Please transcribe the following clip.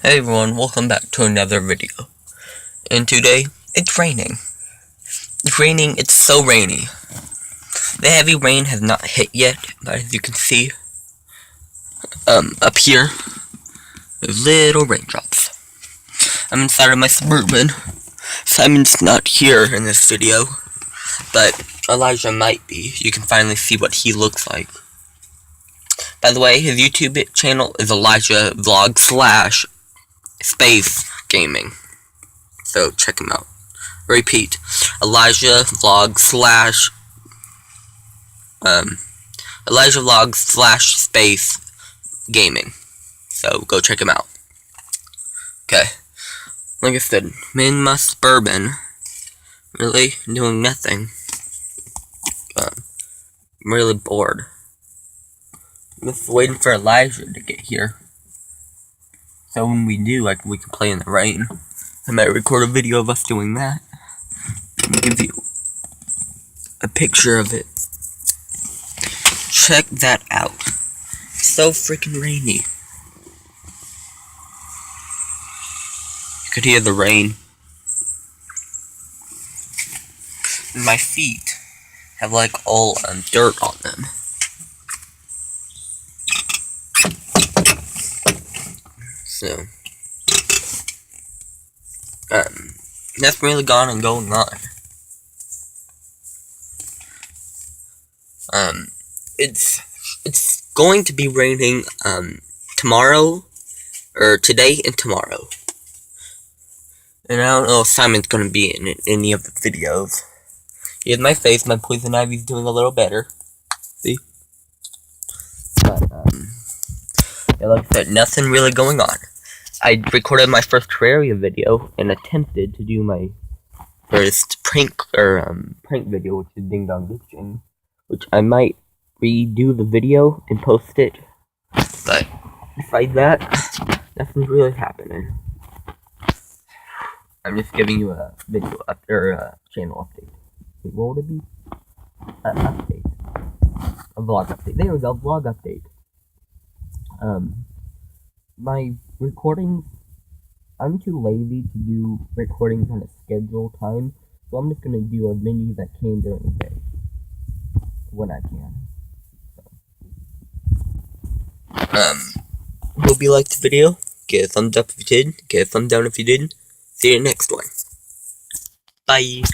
Hey everyone, welcome back to another video. And today, it's raining. It's so rainy. The heavy rain has not hit yet, but as you can see, up here, there's little raindrops. I'm inside of my Suburban. Simon's not here in this video, but Elijah might be. You can finally see what he looks like. By the way, his YouTube channel is Elijah Vlog / Space Gaming. So check him out. Repeat, Elijah Vlog / Space Gaming. So go check him out. Okay. Like I said, I'm in my Suburban. Really doing nothing. I'm really bored. I'm just waiting for Elijah to get here. So when we do, we can play in the rain. I might record a video of us doing that. Let me give you a picture of it. Check that out. It's so freaking rainy. You could hear the rain. And my feet have all dirt on them. So, that's really going on. It's going to be raining, tomorrow, or today and tomorrow. And I don't know if Simon's gonna be in any of the videos. Here's my face, my poison ivy's doing a little better. See? But, yeah, like I said, nothing really going on. I recorded my first Terraria video and attempted to do my first prank video, which is Ding Dong Ditching, which I might redo the video and post it. But besides that, nothing's really happening. I'm just giving you a video channel update. Wait, what would it be? Update. A vlog update. There we go, vlog update. My recordings, I'm too lazy to do recordings on a scheduled time, so I'm just gonna do as many as I can during the day, when I can. So. Hope you liked the video. Give a thumbs up if you did, give a thumbs down if you didn't. See you in the next one. Bye.